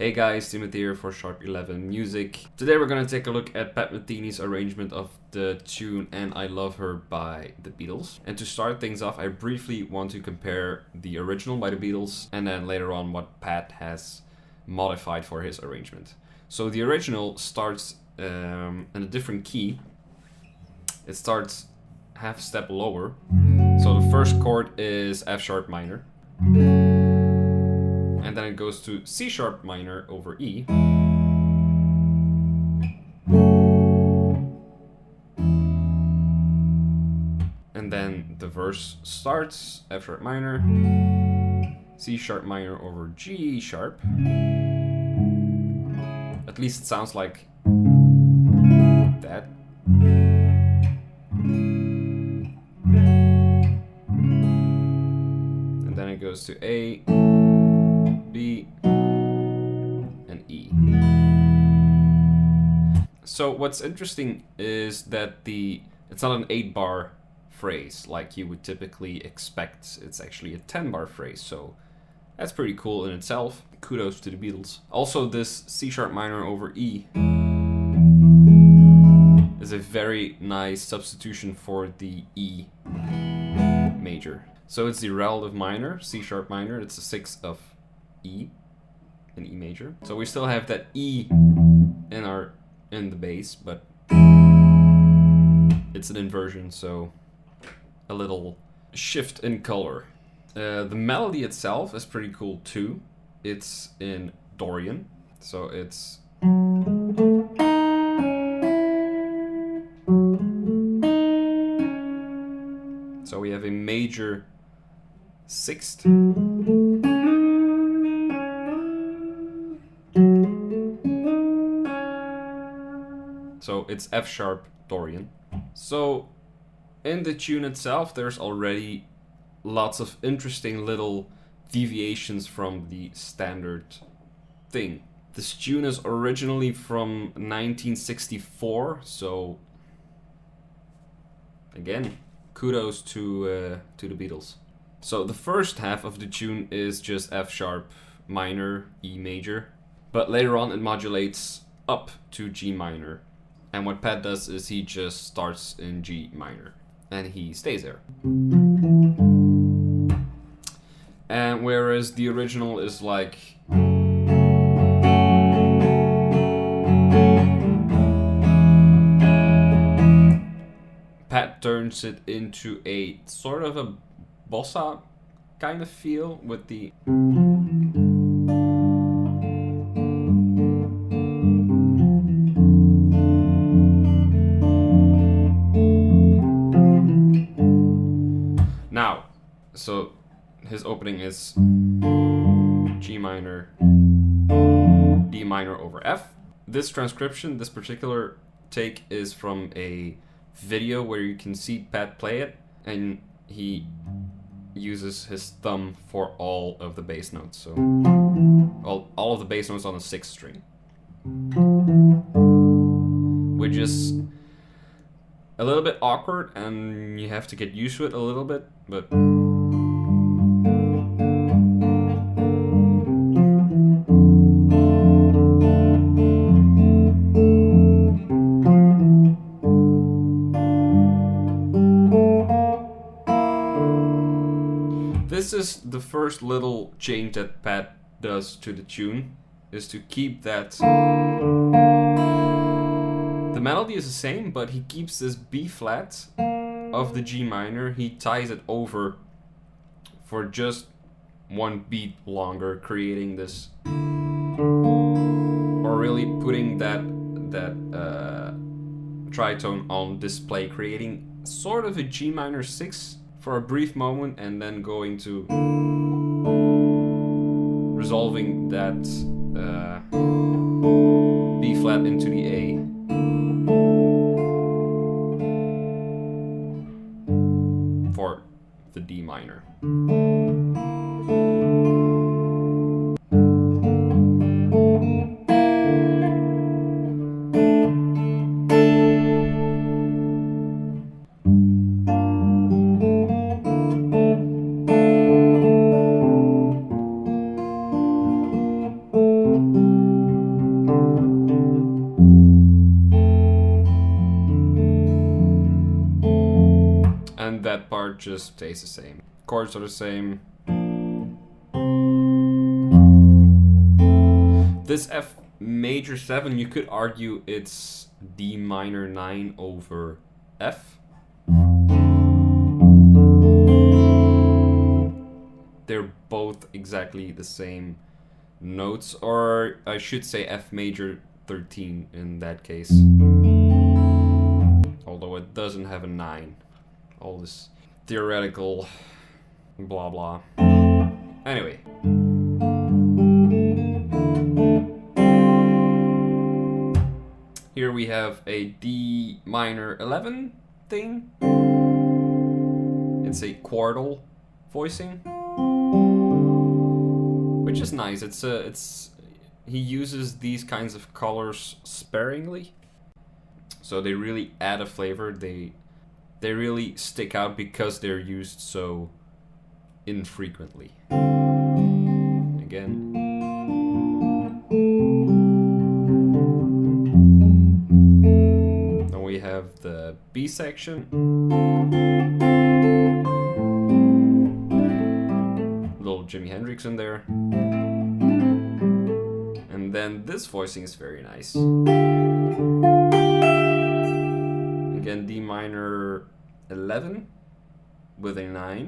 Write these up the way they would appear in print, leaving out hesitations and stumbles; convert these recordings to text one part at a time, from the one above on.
Hey guys, Timothy here for Sharp 11 Music. Today we're gonna take a look at Pat Metheny's arrangement of the tune And I Love Her by the Beatles. And to start things off, I briefly want to compare the original by the Beatles and then later on what Pat has modified for his arrangement. So the original starts in a different key. It starts half a step lower. So the first chord is F sharp minor. And then it goes to C sharp minor over E. And then the verse starts F sharp minor, C sharp minor over G sharp. At least it sounds like that. And then it goes to A, B, and E. So what's interesting is that it's not an 8-bar phrase like you would typically expect. It's actually a 10-bar phrase, so that's pretty cool in itself. Kudos to the Beatles. Also, this C sharp minor over E is a very nice substitution for the E major. So it's the relative minor, C sharp minor. It's a 6 of E, in E major. So we still have that E in the bass, but it's an inversion, so a little shift in color. The melody itself is pretty cool too. It's in Dorian, so it's so we have a major sixth. So it's F sharp Dorian. So in the tune itself, there's already lots of interesting little deviations from the standard thing. This tune is originally from 1964, so again, kudos to the Beatles. So the first half of the tune is just F sharp minor, E major, but later on it modulates up to G minor. And what Pat does is he just starts in G minor and he stays there. And whereas the original is like Pat turns it into a sort of a bossa kind of feel with the now, so his opening is G minor, D minor over F. This transcription, this particular take, is from a video where you can see Pat play it, and he uses his thumb for all of the bass notes. So all of the bass notes on the 6th string, which is a little bit awkward and you have to get used to it a little bit, but this is the first little change that Pat does to the tune, is to keep that. The melody is the same, but he keeps this B flat of the G minor. He ties it over for just one beat longer, creating this, or really putting that tritone on display, creating sort of a G minor 6 for a brief moment, and then going to resolving that B flat into the A. For the D minor. just stays the same. Chords are the same. This F major 7, you could argue it's D minor 9 over F. They're both exactly the same notes, or I should say F major 13 in that case. Although it doesn't have a 9. All this theoretical blah blah. Anyway. Here we have a D minor 11 thing. It's a chordal voicing, which is nice. He uses these kinds of colors sparingly, so they really add a flavor. They really stick out because they're used so infrequently. Again. Then we have the B section. Little Jimi Hendrix in there. And then this voicing is very nice. Again, D minor 11 with a 9.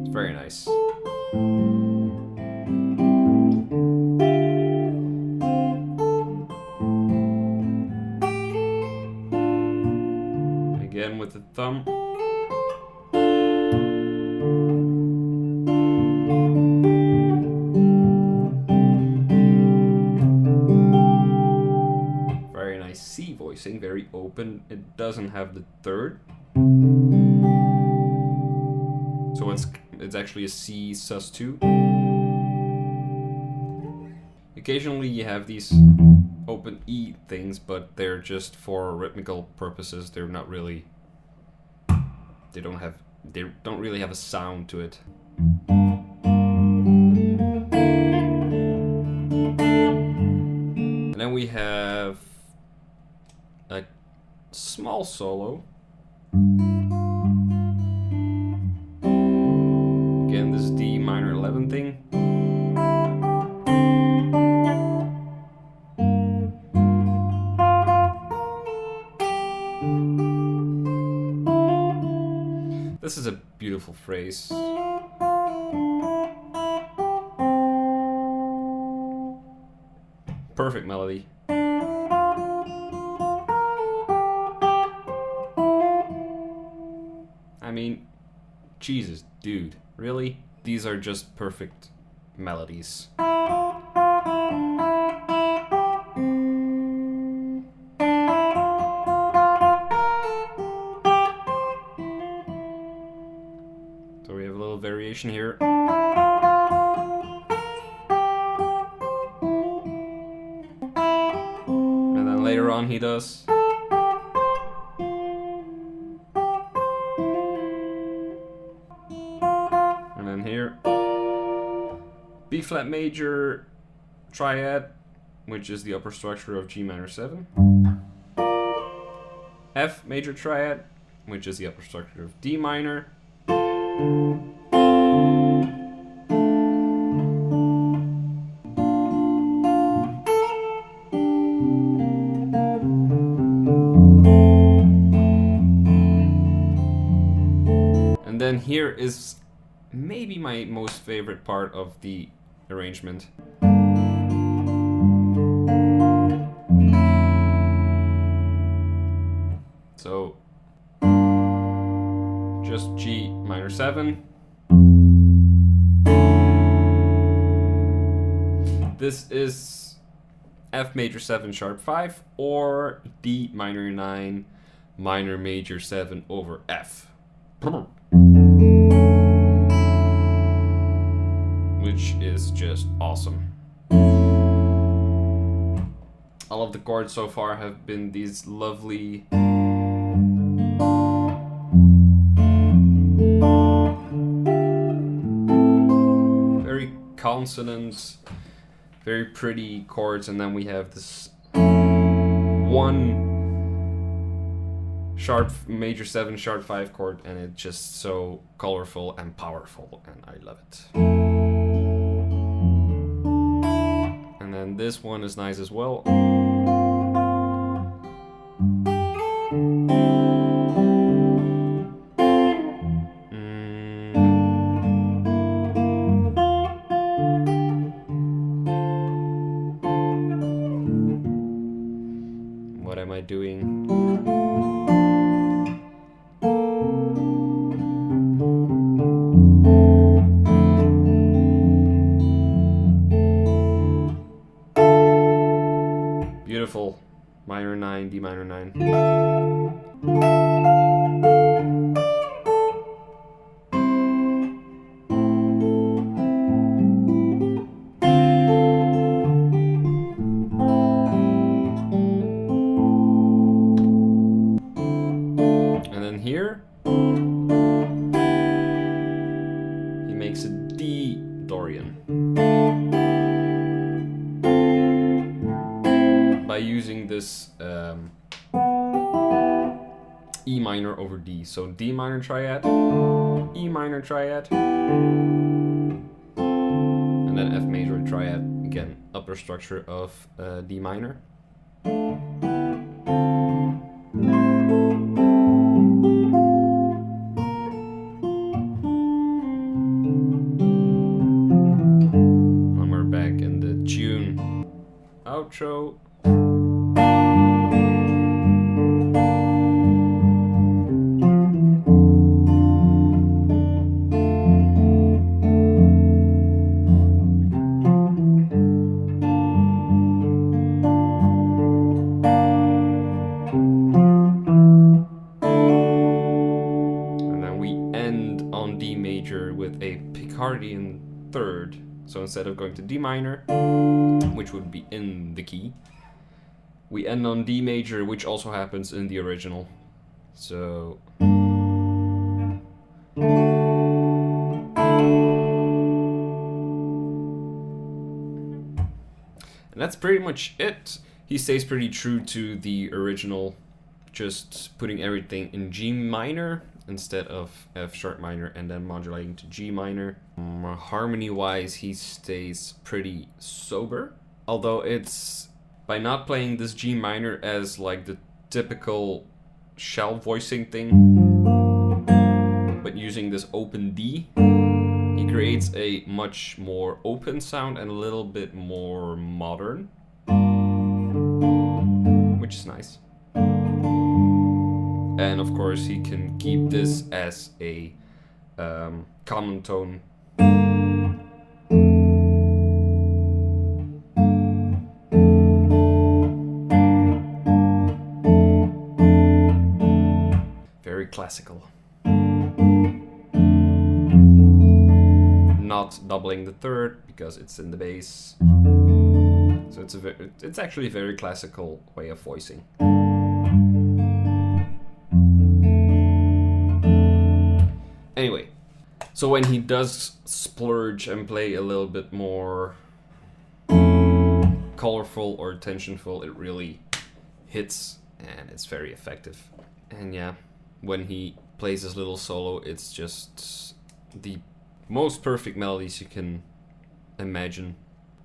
It's very nice. Again with the thumb. Very nice C voicing, very open. It doesn't have the third. So it's actually a C sus2. Occasionally you have these open E things, but they're just for rhythmical purposes. They're not really, they don't really have a sound to it. And then we have a small solo. Again, this D minor 11 thing. This is a beautiful phrase. Perfect melody. I mean, Jesus, dude, really? These are just perfect melodies. So we have a little variation here. And then later on he does. And then here, B flat major triad, which is the upper structure of G minor 7. F major triad, which is the upper structure of D minor. And then here is maybe my most favorite part of the arrangement. So just G minor 7. This is F major 7 sharp 5 or D minor 9 minor major 7 over F. Which is just awesome. All of the chords so far have been these lovely very consonant, very pretty chords, and then we have this one major 7 sharp 5 chord, and it's just so colorful and powerful, and I love it. And then this one is nice as well. What am I doing? Beautiful. Minor 9, D minor 9. And then here, he makes a D Dorian. By using this E minor over D. So D minor triad, E minor triad, and then F major triad. Again, upper structure of D minor. And we're back in the tune. Outro. With a Picardian third. So instead of going to D minor, which would be in the key, we end on D major, which also happens in the original. So and that's pretty much it. He stays pretty true to the original, just putting everything in G minor instead of F sharp minor and then modulating to G minor. Harmony wise, he stays pretty sober, although it's by not playing this G minor as like the typical shell voicing thing, but using this open D, he creates a much more open sound and a little bit more modern, which is nice. And of course he can keep this as a common tone. Very classical. Not doubling the third because it's in the bass. So it's actually a very classical way of voicing. Anyway, so when he does splurge and play a little bit more colorful or tensionful, it really hits and it's very effective. And yeah, when he plays his little solo, it's just the most perfect melodies you can imagine.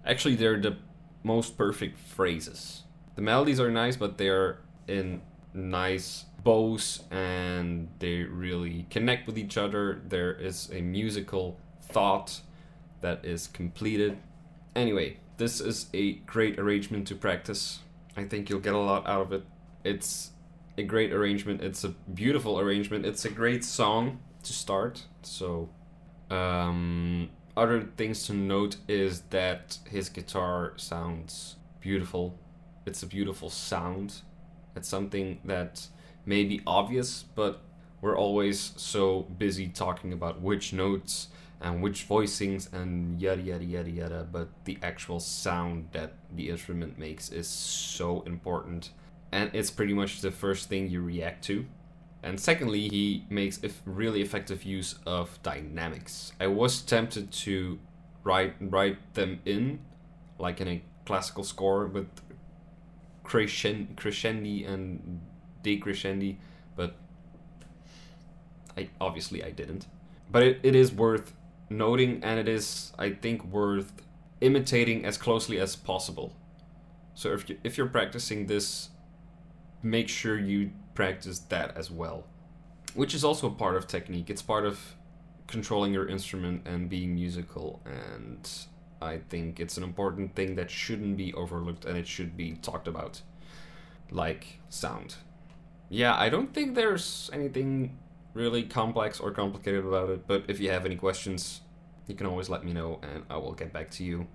Actually, they're the most perfect phrases. The melodies are nice, but they're in nice bows and they really connect with each other. There is a musical thought that is completed. Anyway, this is a great arrangement to practice. I think you'll get a lot out of it. It's a great arrangement. It's a beautiful arrangement. It's a great song to start. So other things to note is that his guitar sounds beautiful. It's a beautiful sound. It's something that may be obvious, but we're always so busy talking about which notes and which voicings and yada yada yada yada, but the actual sound that the instrument makes is so important, and it's pretty much the first thing you react to. And secondly, he makes a really effective use of dynamics. I was tempted to write them in, like in a classical score, with crescendi and decrescendi, but I didn't. But it is worth noting, and it is, I think, worth imitating as closely as possible. So if you're practicing this, make sure you practice that as well, which is also part of technique. It's part of controlling your instrument and being musical, and I think it's an important thing that shouldn't be overlooked, and it should be talked about, like sound. Yeah, I don't think there's anything really complex or complicated about it, but if you have any questions, you can always let me know and I will get back to you.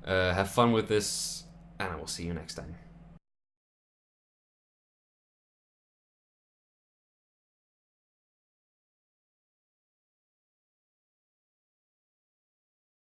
Have fun with this, and I will see you next time.